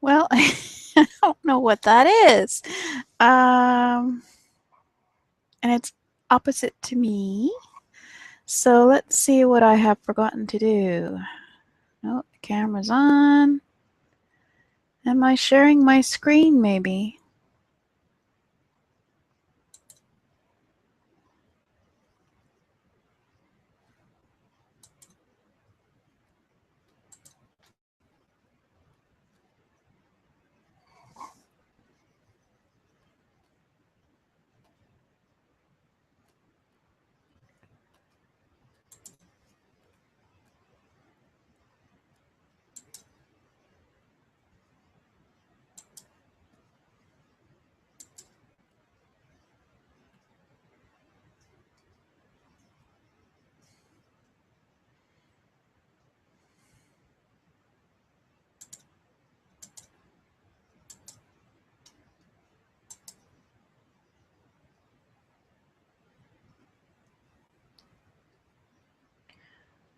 Well, I don't know what that is. And it's opposite to me. So let's see what I have forgotten to do. Oh, the camera's on. Am I sharing my screen maybe?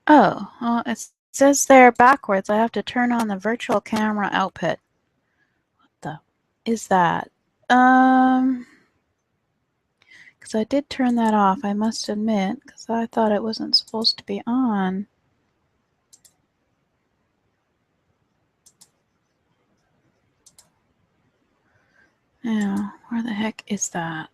Oh, well, it says there backwards. I have to turn on the virtual camera output. What the is that? Because I did turn that off, I must admit, because I thought it wasn't supposed to be on. Yeah, where the heck is that?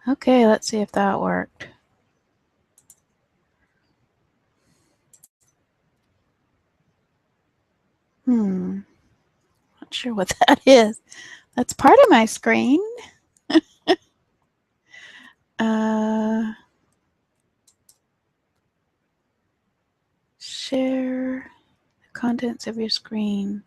Okay, let's see if that worked. Not sure what that is. That's part of my screen. Share the contents of your screen.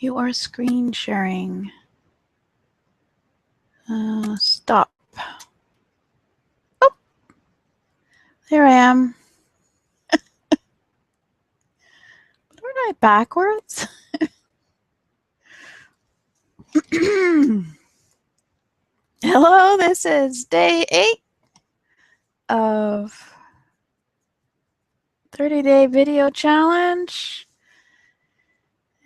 You are screen sharing. Stop. Oh, there I am. Aren't I backwards? Hello, this is day 8 of 30-day video challenge.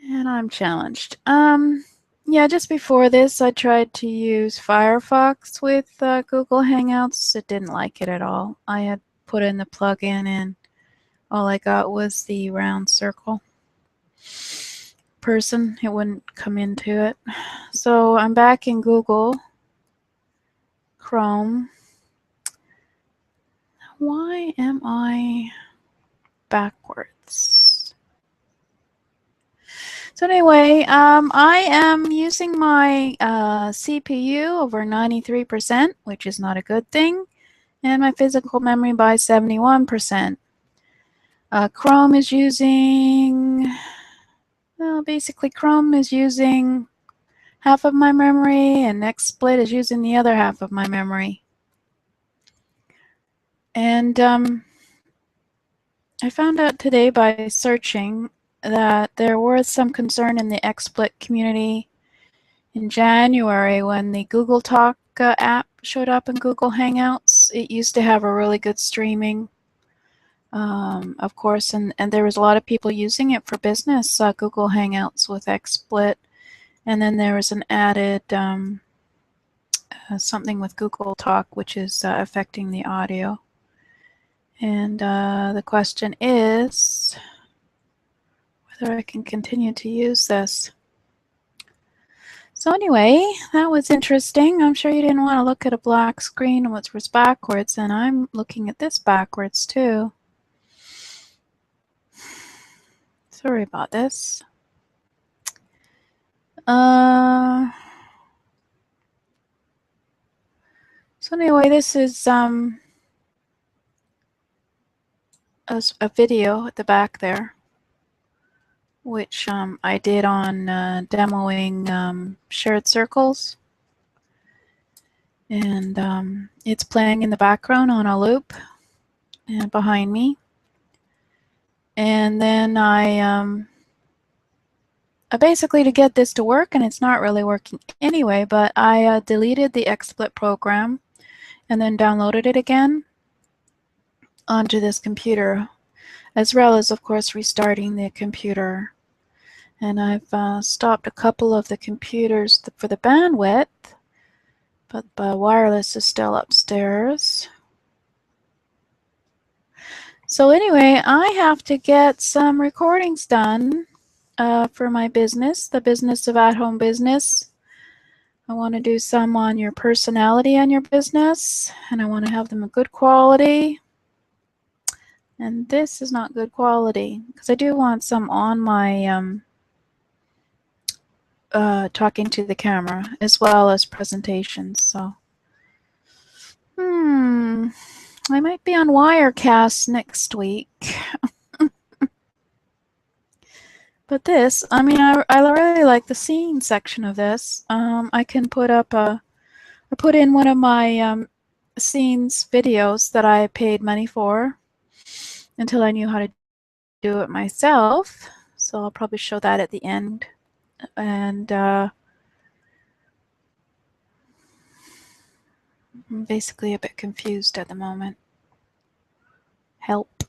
And I'm challenged. Yeah, just before this, I tried to use Firefox with Google Hangouts. It didn't like it at all. I had put in the plugin and all I got was the round circle person. It wouldn't come into it. So I'm back in Google Chrome. Why am I backwards? So anyway, I am using my CPU over 93%, which is not a good thing, and my physical memory by 71%. Chrome is using, well, basically Chrome is using half of my memory, and Xsplit is using the other half of my memory. And I found out today by searching that there was some concern in the Xsplit community in January when the Google Talk app showed up in Google Hangouts. It used to have a really good streaming, of course, and there was a lot of people using it for business, Google Hangouts with XSplit. And then there was an added something with Google Talk, which is affecting the audio. And the question is whether I can continue to use this. So anyway, that was interesting. I'm sure you didn't want to look at a black screen which was backwards, and I'm looking at this backwards too. Sorry about this. So anyway, this is a video at the back there, which I did on demoing shared circles. And it's playing in the background on a loop and behind me. And then I basically, to get this to work, and it's not really working anyway, but I deleted the Xsplit program and then downloaded it again onto this computer, as well as, of course, restarting the computer. And I've stopped a couple of the computers for the bandwidth, but the wireless is still upstairs. So anyway, I have to get some recordings done for my business, the business of at-home business. I want to do some on your personality and your business, and I want to have them a good quality. And this is not good quality, because I do want some on my talking to the camera, as well as presentations. So, I might be on Wirecast next week. But this, I mean, I really like the scene section of this. I can put up I put in one of my scenes videos that I paid money for until I knew how to do it myself. So I'll probably show that at the end. And I'm basically a bit confused at the moment. Help.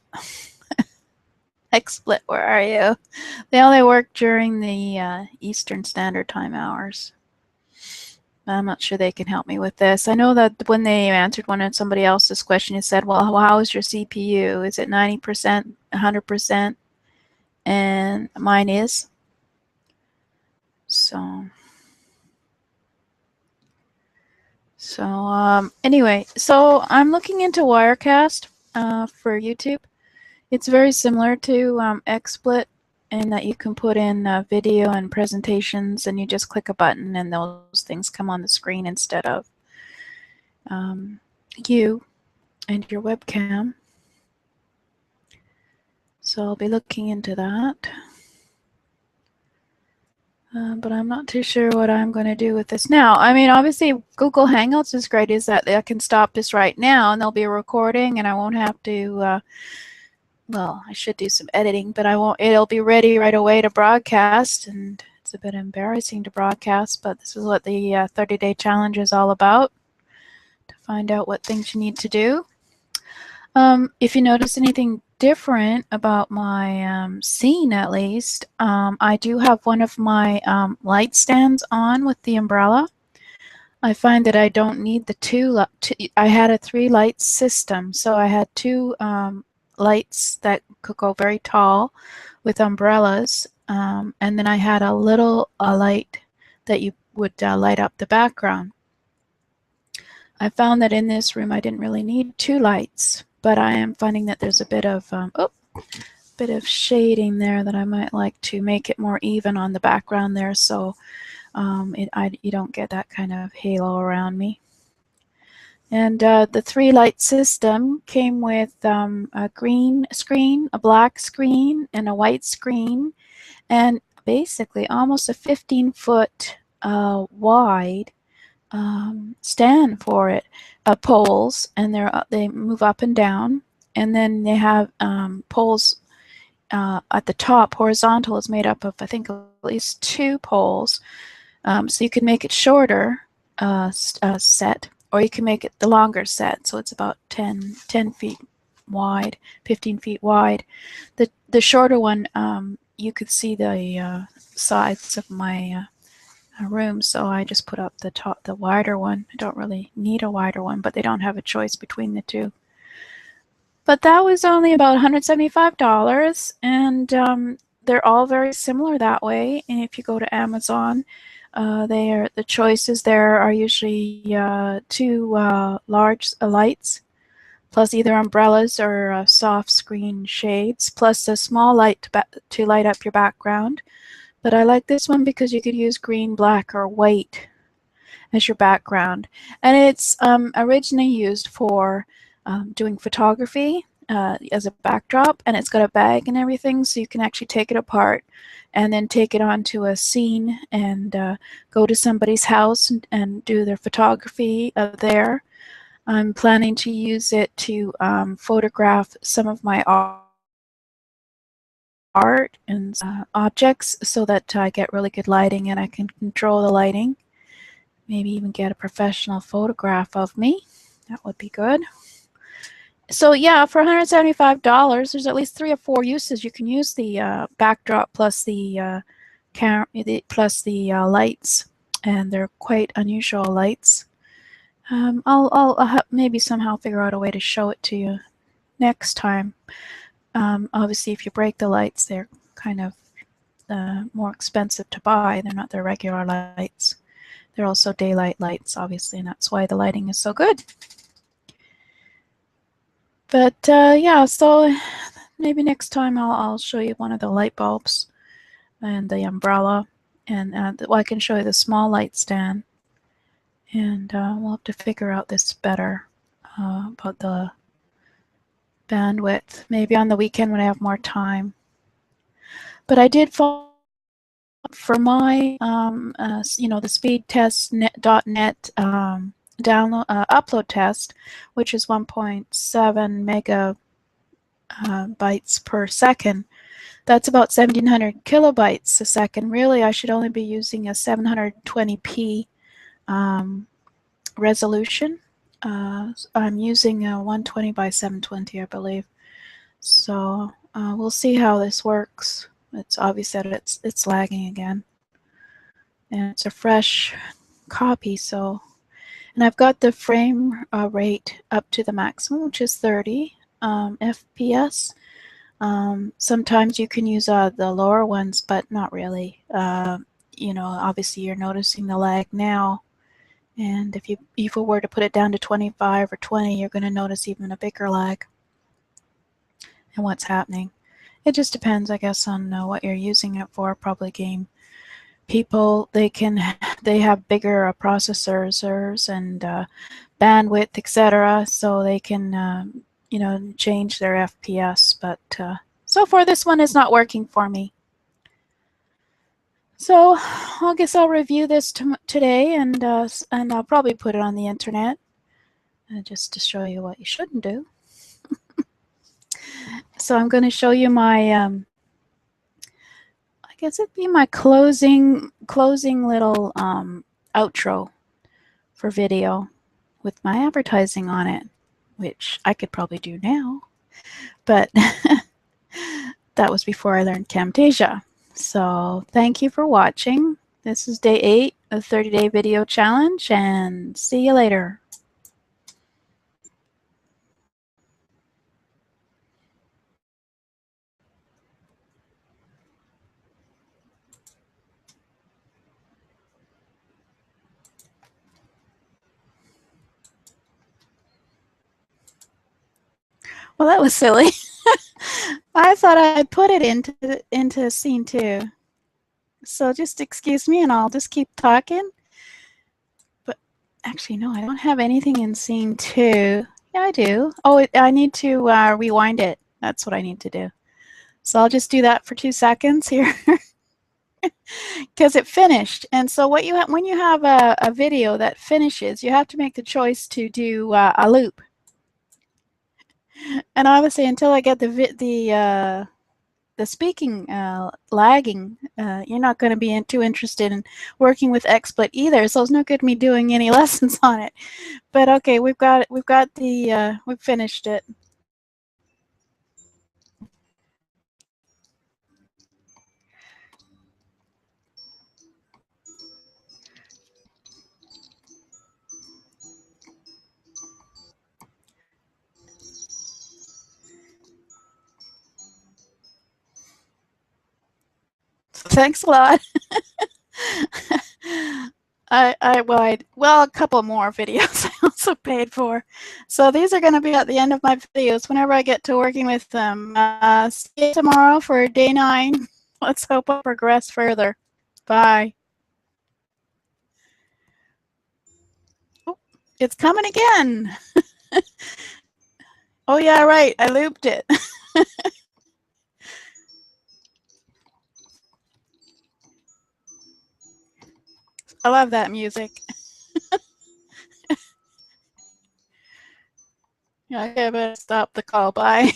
Xsplit, where are you? They only work during the Eastern Standard Time hours. I'm not sure they can help me with this. I know that when they answered one of somebody else's question, it said, well, how is your CPU? Is it 90%, 100%? And mine is. So anyway, so I'm looking into Wirecast for YouTube. It's very similar to Xsplit in that you can put in video and presentations, and you just click a button and those things come on the screen instead of you and your webcam. So I'll be looking into that. But I'm not too sure what I'm going to do with this now. I mean, obviously, Google Hangouts is great, is that I can stop this right now and there'll be a recording and I won't have to, well, I should do some editing, but I won't. It'll be ready right away to broadcast, and it's a bit embarrassing to broadcast, but this is what the 30-day challenge is all about, to find out what things you need to do. If you notice anything different about my scene, at least, I do have one of my light stands on with the umbrella. I find that I don't need the two. I had a 3-light system, so I had 2 lights that could go very tall with umbrellas, and then I had a little light that you would light up the background. I found that in this room I didn't really need 2 lights, but I am finding that there's a bit of shading there that I might like to make it more even on the background there, so you don't get that kind of halo around me. And the 3-light system came with a green screen, a black screen, and a white screen, and basically almost a 15-foot wide stand for it, poles, and they move up and down, and then they have poles at the top. Horizontal is made up of, I think, at least 2 poles, so you can make it shorter set, or you can make it the longer set, so it's about 10 feet wide, 15 feet wide. The shorter one, you could see the sides of my room, so I just put up the wider one. I don't really need a wider one, but they don't have a choice between the 2. But that was only about $175, and they're all very similar that way. And if you go to Amazon, the choices there are usually 2 large lights, plus either umbrellas or soft screen shades, plus a small light to light up your background. But I like this one because you could use green, black, or white as your background. And it's originally used for doing photography, as a backdrop, and it's got a bag and everything, so you can actually take it apart and then take it onto a scene and go to somebody's house and do their photography there. I'm planning to use it to photograph some of my art and objects so that I get really good lighting and I can control the lighting. Maybe even get a professional photograph of me. That would be good. So yeah, for $175, there's at least 3 or 4 uses. You can use the backdrop plus the lights, and they're quite unusual lights. I'll maybe somehow figure out a way to show it to you next time. Obviously, if you break the lights, they're kind of more expensive to buy. They're not their regular lights. They're also daylight lights, obviously, and that's why the lighting is so good. But yeah, so maybe next time I'll show you one of the light bulbs and the umbrella, and well, I can show you the small light stand. And we'll have to figure out this better about the bandwidth, maybe on the weekend when I have more time. But I did fall for my, the speedtest.net download upload test, which is 1.7 megabytes per second. That's about 1700 kilobytes a second. Really, I should only be using a 720p resolution. I'm using a 120 by 720, I believe. So we'll see how this works. It's obvious that it's lagging again, and it's a fresh copy. So, and I've got the frame rate up to the maximum, which is 30 FPS. Sometimes you can use the lower ones, but not really. Obviously you're noticing the lag now. And if you were to put it down to 25 or 20, you're going to notice even a bigger lag and what's happening. It just depends, I guess, on what you're using it for. Probably game people, they have bigger processors and bandwidth, etc., so they can change their FPS. But so far, this one is not working for me. So I guess I'll review this today, and I'll probably put it on the internet just to show you what you shouldn't do. So I'm going to show you my, I guess it'd be my closing little outro for video with my advertising on it, which I could probably do now, but that was before I learned Camtasia. So thank you for watching. This is day 8 of 30-day video challenge, and see you later. Well, that was silly. I thought I'd put it into scene 2. So just excuse me and I'll just keep talking. But actually, no, I don't have anything in scene 2. Yeah, I do. Oh, I need to rewind it. That's what I need to do. So I'll just do that for 2 seconds here. Because it finished. And so what you when you have a video that finishes, you have to make the choice to do a loop. And obviously, until I get the speaking lagging, you're not going to be too interested in working with Xsplit either. So it's no good me doing any lessons on it. But okay, we've finished it. Thanks a lot. Well, a couple more videos I also paid for. So these are going to be at the end of my videos whenever I get to working with them. See you tomorrow for day 9. Let's hope I progress further. Bye. Oh, it's coming again. Oh yeah, right. I looped it. I love that music. Yeah, I better stop the call. Bye.